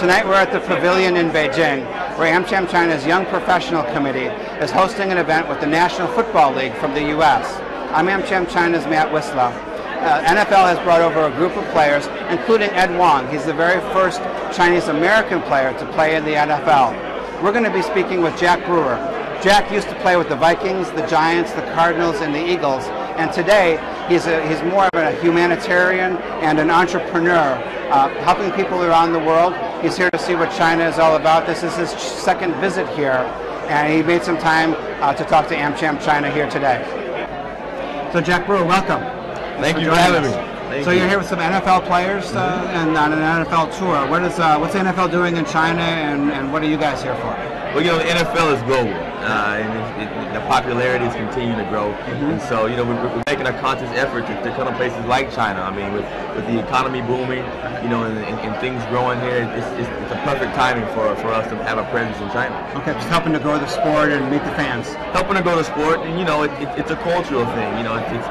Tonight we're at the Pavilion in Beijing, where AmCham China's Young Professional Committee is hosting an event with the National Football League from the U.S. I'm AmCham China's Matt Whistler. NFL has brought over a group of players, including Ed Wong. He's the very first Chinese-American player to play in the NFL. We're going to be speaking with Jack Brewer. Jack used to play with the Vikings, the Giants, the Cardinals, and the Eagles, and today he's more of a humanitarian and an entrepreneur, helping people around the world. He's here to see what China is all about. This is his second visit here, and he made some time to talk to AmCham China here today. So Jack Brewer, welcome. Thank you for having me. So you're here with some NFL players and on an NFL tour. What's the NFL doing in China, and what are you guys here for? Well, you know, the NFL is global, and the popularity is continuing to grow. And so, you know, we're making a conscious effort to come to places like China. I mean, with the economy booming, you know, and things growing here, it's a perfect timing for us to have a presence in China. Okay, just helping to grow the sport and meet the fans. Helping to grow the sport, and you know, it's a cultural thing. You know, it's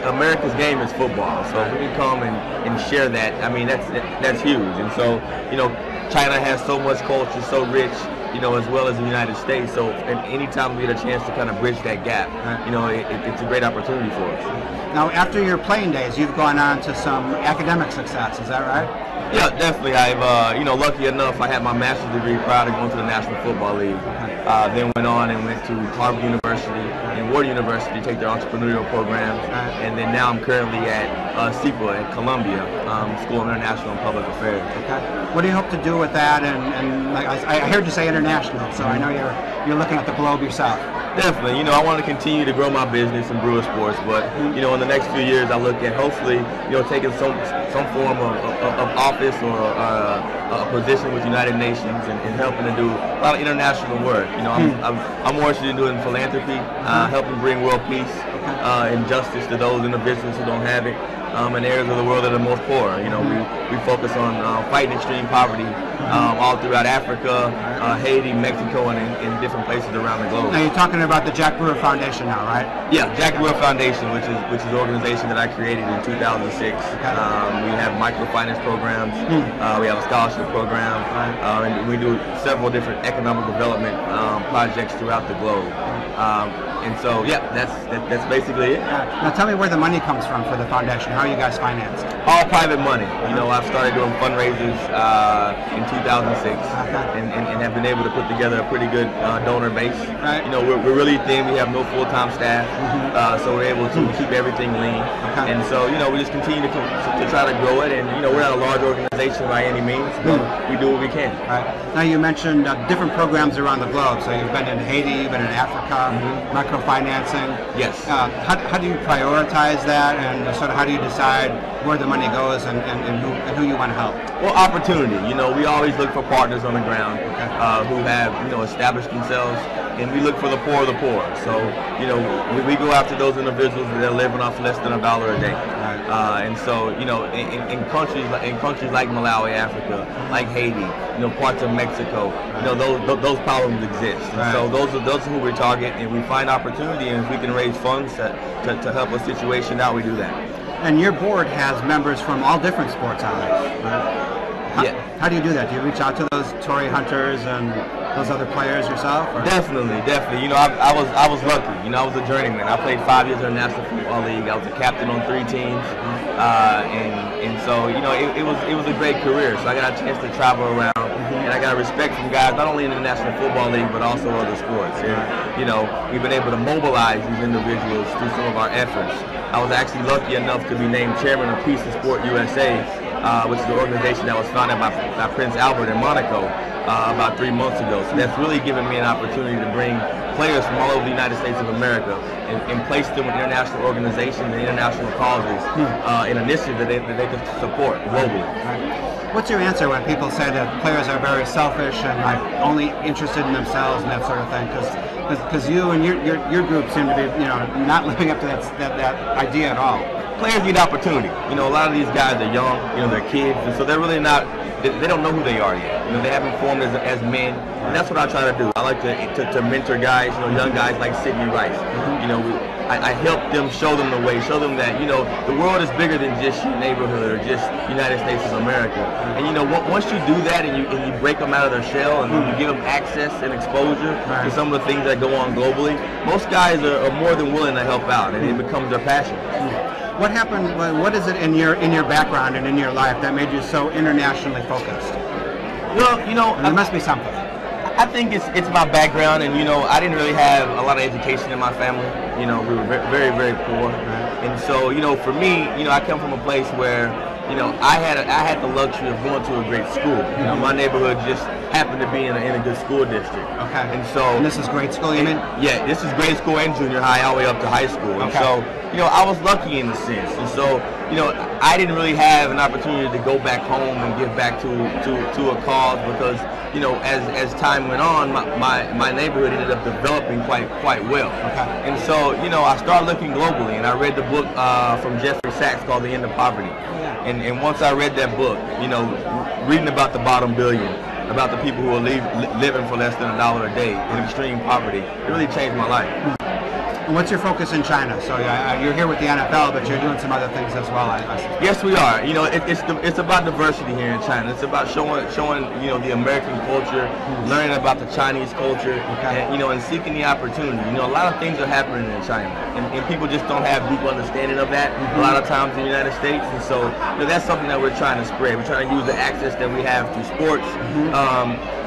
America's game is football. So if we can come and share that, I mean, that's huge. And so, you know, China has so much culture, so rich, you know, as well as the United States. So anytime we get a chance to kind of bridge that gap, you know, it's a great opportunity for us. Now, after your playing days, you've gone on to some academic success. Is that right? Yeah, definitely. I've, you know, lucky enough, I had my master's degree prior to going to the National Football League. Then went on and went to Harvard University and Ward University to take their entrepreneurial programs. And then now I'm currently at CIPA at Columbia, School of International and Public Affairs. Okay. What do you hope to do with that? And like I heard you say international, so I know you're looking at the globe yourself. Definitely. You know, I want to continue to grow my business in Brewer Sports, but you know, in the next few years, I look at hopefully, you know, taking some form of office or a position with United Nations and helping to do a lot of international work. You know, I'm more interested in doing philanthropy, helping bring world peace and justice to those individuals who don't have it. In areas of the world that are most poor. You know, we focus on fighting extreme poverty all throughout Africa, Haiti, Mexico, and in different places around the globe. Now you're talking about the Jack Brewer Foundation now, right? Yeah, Jack Brewer Foundation, which is the organization that I created in 2006. We have microfinance programs, we have a scholarship program, and we do several different economic development projects throughout the globe. And so, yeah, that's basically it. Now tell me where the money comes from for the foundation. How are you guys financed? All private money. You know, I've started doing fundraisers in 2006 and have been able to put together a pretty good donor base. Right. You know, we're really thin. We have no full-time staff, so we're able to keep everything lean. And so, you know, we just continue to try to grow it. And, you know, we're not a large organization by any means, but we do what we can. Right. Now you mentioned different programs around the globe. So you've been in Haiti, you've been in Africa, microfinancing. Yes. How do you prioritize that, and sort of how do you decide where the money goes and who you want to help? Well, opportunity. You know, we always look for partners on the ground who have, you know, established themselves, and we look for the poor of the poor. So, you know, we go after those individuals that are living off less than $1 a day. And so, you know, in countries like Malawi, Africa, like Haiti, you know, parts of Mexico, you know, those problems exist. And so those are who we target, and we find opportunity, and if we can raise funds to help a situation out, we do that. And your board has members from all different sports on it, right? How do you do that? Do you reach out to those Tory Hunters and those other players yourself? Or? Definitely. You know, I was lucky. You know, I was a journeyman. I played 5 years in the National Football League. I was a captain on 3 teams, and so, you know, it was a great career. So I got a chance to travel around, and I got respect from guys not only in the National Football League but also other sports. And, you know, we've been able to mobilize these individuals through some of our efforts. I was actually lucky enough to be named chairman of Peace and Sport USA, which is an organization that was founded by Prince Albert in Monaco about 3 months ago. So that's really given me an opportunity to bring players from all over the United States of America and place them with international organizations and international causes in initiatives that they can support globally. What's your answer when people say that players are very selfish and like only interested in themselves and that sort of thing? Because you and your group seem to be, you know, not living up to that idea at all. Players need opportunity. You know, a lot of these guys are young, you know, they're kids, and so they're really not they don't know who they are yet. You know, they haven't formed as men, and that's what I try to do. I like to mentor guys, you know, young guys like Sidney Rice. You know, I help them, show them the way, show them that, you know, the world is bigger than just your neighborhood or just United States of America. And you know, once you do that and you break them out of their shell and you give them access and exposure to some of the things that go on globally, most guys are more than willing to help out, and it becomes their passion. What happened? What is it in your background and in your life that made you so internationally focused? Well, you know, there must be something. I think it's my background, and you know, I didn't really have a lot of education in my family. You know, we were very, very poor, and so, you know, for me, you know, I come from a place where, you know, I had the luxury of going to a great school. You know, my neighborhood just happened to be in a good school district. Okay. And so, and this is grade school, you mean? Yeah, this is grade school and junior high, all the way up to high school. Okay. And so, you know, I was lucky in a sense, and so, you know, I didn't really have an opportunity to go back home and give back to a cause, because, you know, as time went on, my neighborhood ended up developing quite well. Okay. And so, you know, I started looking globally, and I read the book from Jeffrey Sachs called The End of Poverty. Yeah. And once I read that book, you know, reading about the bottom billion, about the people who are living for less than $1 a day in extreme poverty, it really changed my life. And what's your focus in China? So you're here with the NFL, but you're doing some other things as well. Yes, we are. You know, it's about diversity here in China. It's about showing you know, the American culture, learning about the Chinese culture, and, you know, and seeking the opportunity. You know, a lot of things are happening in China, and people just don't have deep understanding of that a lot of times in the United States. And so, you know, that's something that we're trying to spread. We're trying to use the access that we have to sports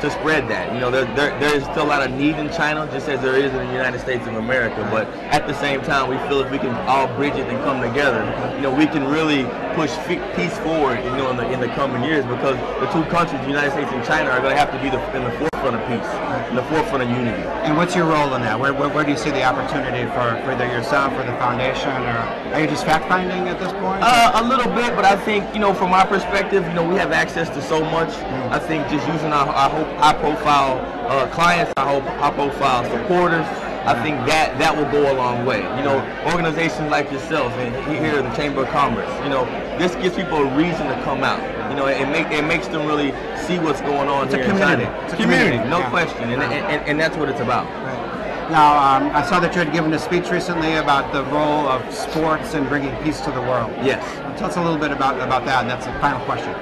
to spread that. You know, there is still a lot of need in China, just as there is in the United States of America. But at the same time, we feel if we can all bridge it and come together, you know, we can really push peace forward, you know, in the coming years, because the two countries, the United States and China, are going to have to be in the forefront of peace, in the forefront of unity. And what's your role in that? Where do you see the opportunity for either yourself or the foundation, or are you just fact-finding at this point? A little bit, but I think, you know, from our perspective, you know, we have access to so much. I think just using our high-profile clients, our high-profile supporters, I think that will go a long way. You know, organizations like yourself and here in the Chamber of Commerce, you know, this gives people a reason to come out. You know, it makes them really see what's going on here in China. It's a community, no question, and that's what it's about. Right. Now, I saw that you had given a speech recently about the role of sports in bringing peace to the world. Yes. Tell us a little bit about that, and that's the final question.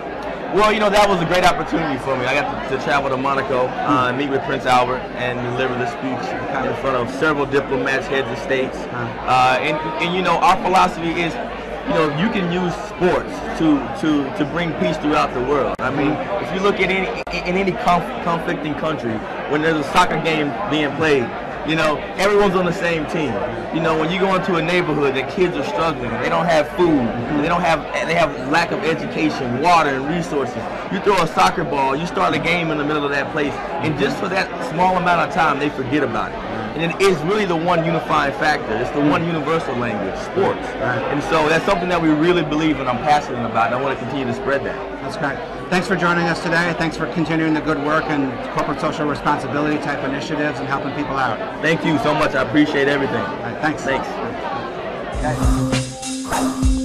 Well, you know, that was a great opportunity for me. I got to travel to Monaco, meet with Prince Albert, and deliver the speech in front of several diplomats, heads of states. And you know, our philosophy is, you know, you can use sports to bring peace throughout the world. I mean, if you look at any conflicting country, when there's a soccer game being played, you know, everyone's on the same team. You know, when you go into a neighborhood that kids are struggling, they don't have food, they have lack of education, water, and resources. You throw a soccer ball, you start a game in the middle of that place, and just for that small amount of time, they forget about it. And it is really the one unifying factor. It's the one universal language, sports. And so that's something that we really believe in, I'm passionate about, and I want to continue to spread that. That's great. Thanks for joining us today. Thanks for continuing the good work and corporate social responsibility type initiatives and helping people out. Thank you so much. I appreciate everything. All right, thanks. Thanks. Okay.